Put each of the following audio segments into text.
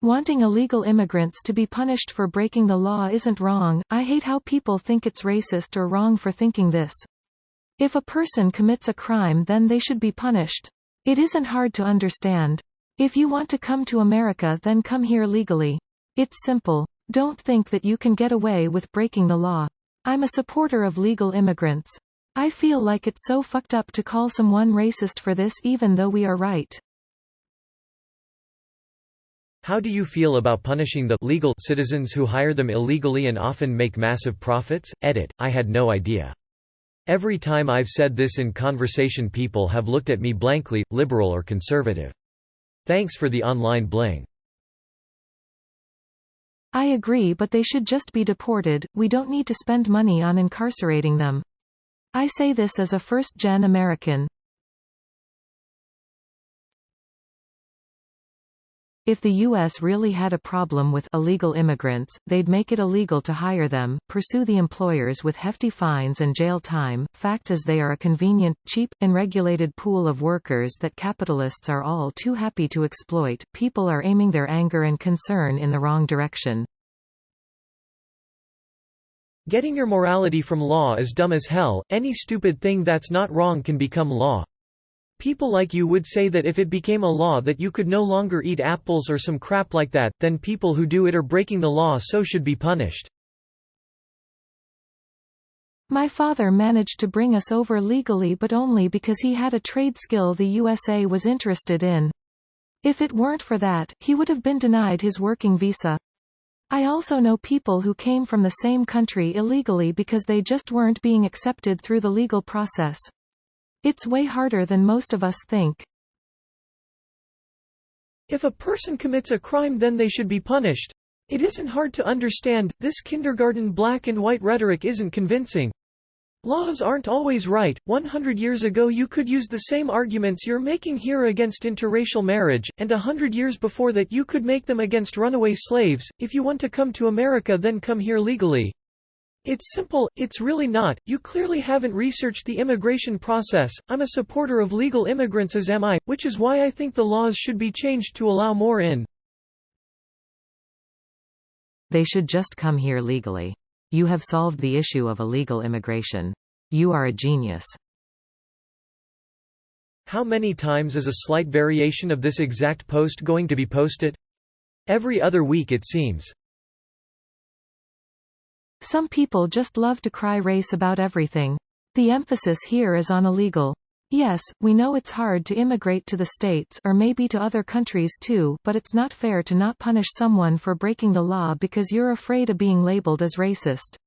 Wanting illegal immigrants to be punished for breaking the law isn't wrong. I hate how people think it's racist or wrong for thinking this. If a person commits a crime, then they should be punished. It isn't hard to understand. If you want to come to America, then come here legally. It's simple. Don't think that you can get away with breaking the law. I'm a supporter of legal immigrants. I feel like it's so fucked up to call someone racist for this even though we are right. How do you feel about punishing the legal citizens who hire them illegally and often make massive profits? Edit. I had no idea. Every time I've said this in conversation, people have looked at me blankly, liberal or conservative. Thanks for the online bling. I agree, but they should just be deported. We don't need to spend money on incarcerating them. I say this as a first-gen American. If the U.S. really had a problem with illegal immigrants, they'd make it illegal to hire them, pursue the employers with hefty fines and jail time. Fact is, they are a convenient, cheap, unregulated pool of workers that capitalists are all too happy to exploit. People are aiming their anger and concern in the wrong direction. Getting your morality from law is dumb as hell. Any stupid thing that's not wrong can become law. People like you would say that if it became a law that you could no longer eat apples or some crap like that, then people who do it are breaking the law, so should be punished. My father managed to bring us over legally, but only because he had a trade skill the USA was interested in. If it weren't for that, he would have been denied his working visa. I also know people who came from the same country illegally because they just weren't being accepted through the legal process. It's way harder than most of us think. If a person commits a crime, then they should be punished. It isn't hard to understand. This kindergarten black and white rhetoric isn't convincing. Laws aren't always right. 100 years ago you could use the same arguments you're making here against interracial marriage, and 100 years before that you could make them against runaway slaves. If you want to come to America, then come here legally. It's simple. It's really not. You clearly haven't researched the immigration process. I'm a supporter of legal immigrants, as am I, which is why I think the laws should be changed to allow more in. They should just come here legally. You have solved the issue of illegal immigration. You are a genius. How many times is a slight variation of this exact post going to be posted? Every other week, it seems. Some people just love to cry race about everything. The emphasis here is on illegal. Yes, we know it's hard to immigrate to the States, or maybe to other countries too, but it's not fair to not punish someone for breaking the law because you're afraid of being labeled as racist.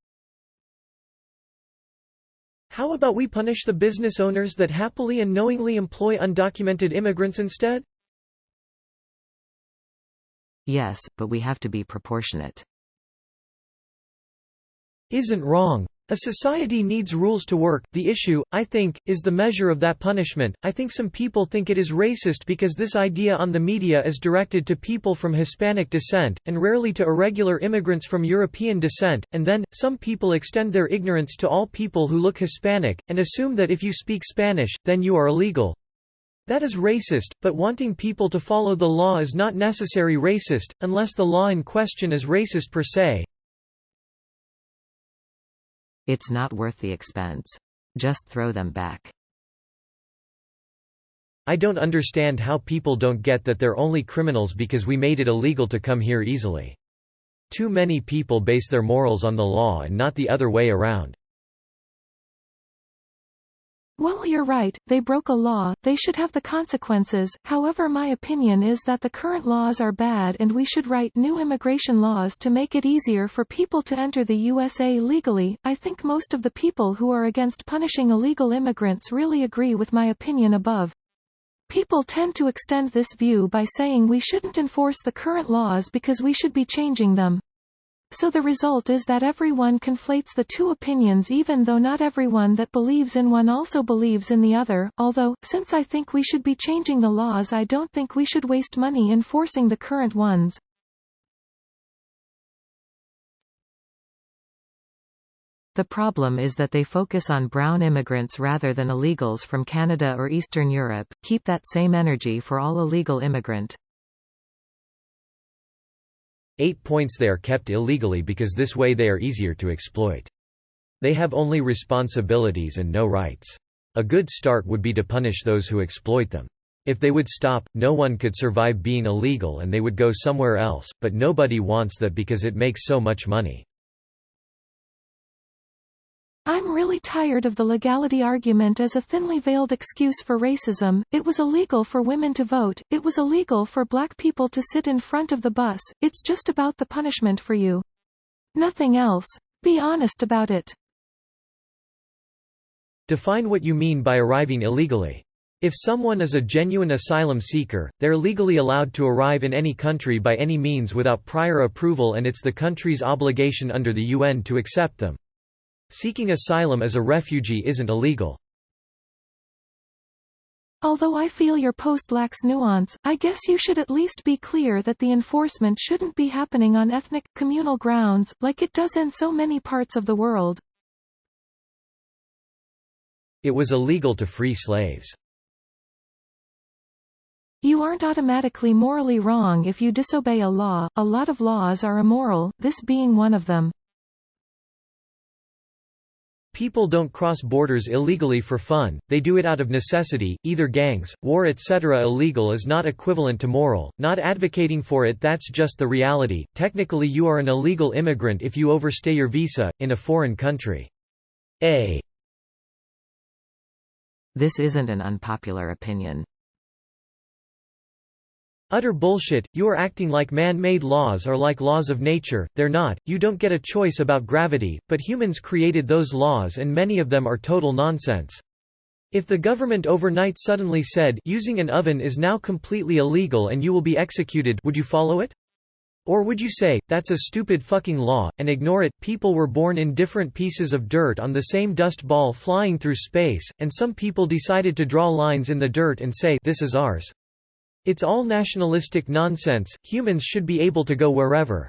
How about we punish the business owners that happily and knowingly employ undocumented immigrants instead? Yes, but we have to be proportionate. Isn't wrong. A society needs rules to work. The issue, I think, is the measure of that punishment. I think some people think it is racist because this idea on the media is directed to people from Hispanic descent, and rarely to irregular immigrants from European descent, and then, some people extend their ignorance to all people who look Hispanic, and assume that if you speak Spanish, then you are illegal. That is racist, but wanting people to follow the law is not necessarily racist, unless the law in question is racist per se. It's not worth the expense. Just throw them back. I don't understand how people don't get that they're only criminals because we made it illegal to come here easily. Too many people base their morals on the law and not the other way around. Well, you're right, they broke a law, they should have the consequences. However, my opinion is that the current laws are bad and we should write new immigration laws to make it easier for people to enter the USA legally. I think most of the people who are against punishing illegal immigrants really agree with my opinion above. People tend to extend this view by saying we shouldn't enforce the current laws because we should be changing them. So the result is that everyone conflates the two opinions, even though not everyone that believes in one also believes in the other. Although, since I think we should be changing the laws, I don't think we should waste money enforcing the current ones. The problem is that they focus on brown immigrants rather than illegals from Canada or Eastern Europe. Keep that same energy for all illegal immigrant. 8 points. They are kept illegally because this way they are easier to exploit. They have only responsibilities and no rights. A good start would be to punish those who exploit them. If they would stop, no one could survive being illegal and they would go somewhere else, but nobody wants that because it makes so much money. I'm really tired of the legality argument as a thinly veiled excuse for racism. It was illegal for women to vote, it was illegal for black people to sit in front of the bus, it's just about the punishment for you. Nothing else. Be honest about it. Define what you mean by arriving illegally. If someone is a genuine asylum seeker, they're legally allowed to arrive in any country by any means without prior approval, and it's the country's obligation under the UN to accept them. Seeking asylum as a refugee isn't illegal. Although I feel your post lacks nuance, I guess you should at least be clear that the enforcement shouldn't be happening on ethnic, communal grounds, like it does in so many parts of the world. It was illegal to free slaves. You aren't automatically morally wrong if you disobey a law. A lot of laws are immoral, this being one of them. People don't cross borders illegally for fun, they do it out of necessity, either gangs, war etc. Illegal is not equivalent to moral, not advocating for it, that's just the reality. Technically you are an illegal immigrant if you overstay your visa, in a foreign country. This isn't an unpopular opinion. Utter bullshit, you are acting like man-made laws are like laws of nature, they're not. You don't get a choice about gravity, but humans created those laws and many of them are total nonsense. If the government overnight suddenly said using an oven is now completely illegal and you will be executed, would you follow it? Or would you say, that's a stupid fucking law, and ignore it? People were born in different pieces of dirt on the same dust ball flying through space, and some people decided to draw lines in the dirt and say, this is ours. It's all nationalistic nonsense. Humans should be able to go wherever.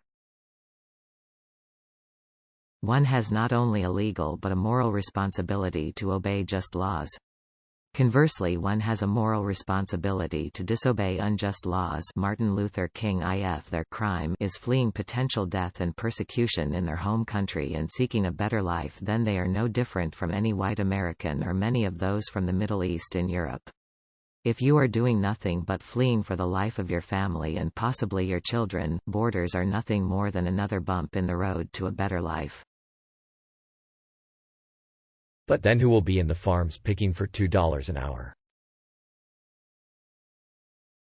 One has not only a legal but a moral responsibility to obey just laws. Conversely, one has a moral responsibility to disobey unjust laws. Martin Luther King if their crime is fleeing potential death and persecution in their home country and seeking a better life, then they are no different from any white American or many of those from the Middle East in Europe. If you are doing nothing but fleeing for the life of your family and possibly your children, borders are nothing more than another bump in the road to a better life. But then who will be in the farms picking for $2 an hour?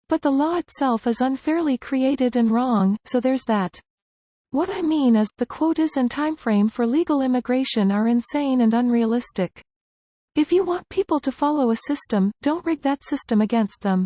But the law itself is unfairly created and wrong, so there's that. What I mean is, the quotas and timeframe for legal immigration are insane and unrealistic. If you want people to follow a system, don't rig that system against them.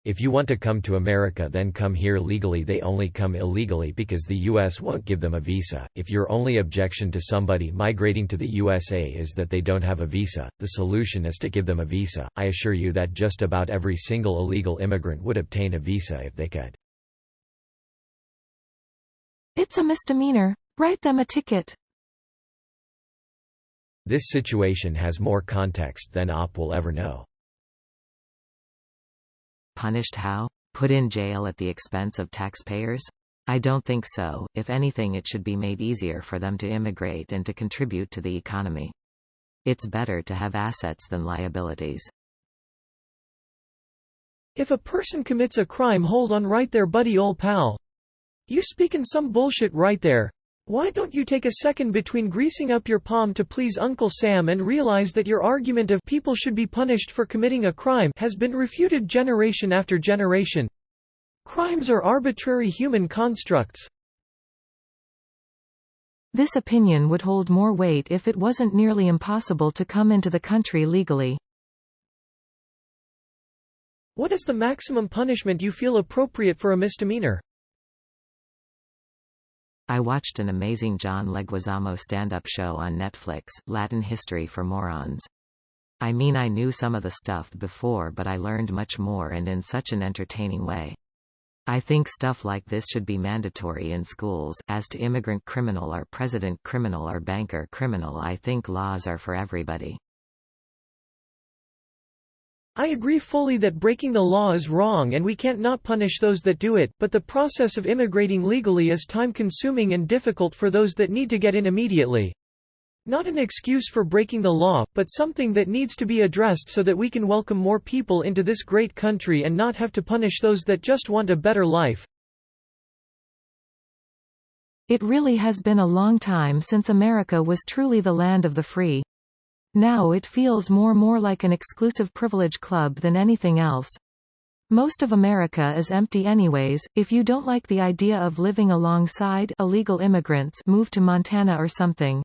If you want to come to America, then come here legally. They only come illegally because the U.S. won't give them a visa. If your only objection to somebody migrating to the USA is that they don't have a visa, the solution is to give them a visa. I assure you that just about every single illegal immigrant would obtain a visa if they could. It's a misdemeanor. Write them a ticket. This situation has more context than OP will ever know. Punished how? Put in jail at the expense of taxpayers? I don't think so. If anything, it should be made easier for them to immigrate and to contribute to the economy. It's better to have assets than liabilities. If a person commits a crime, hold on right there, buddy ol' pal. You speaking some bullshit right there. Why don't you take a second between greasing up your palm to please Uncle Sam and realize that your argument of people should be punished for committing a crime has been refuted generation after generation? Crimes are arbitrary human constructs. This opinion would hold more weight if it wasn't nearly impossible to come into the country legally. What is the maximum punishment you feel appropriate for a misdemeanor? I watched an amazing John Leguizamo stand-up show on Netflix, Latin History for Morons. I mean, I knew some of the stuff before, but I learned much more and in such an entertaining way. I think stuff like this should be mandatory in schools. As to immigrant criminal or president criminal or banker criminal, I think laws are for everybody. I agree fully that breaking the law is wrong and we can't not punish those that do it, but the process of immigrating legally is time-consuming and difficult for those that need to get in immediately. Not an excuse for breaking the law, but something that needs to be addressed so that we can welcome more people into this great country and not have to punish those that just want a better life. It really has been a long time since America was truly the land of the free. Now it feels more like an exclusive privilege club than anything else. Most of America is empty anyways. If you don't like the idea of living alongside illegal immigrants, move to Montana or something.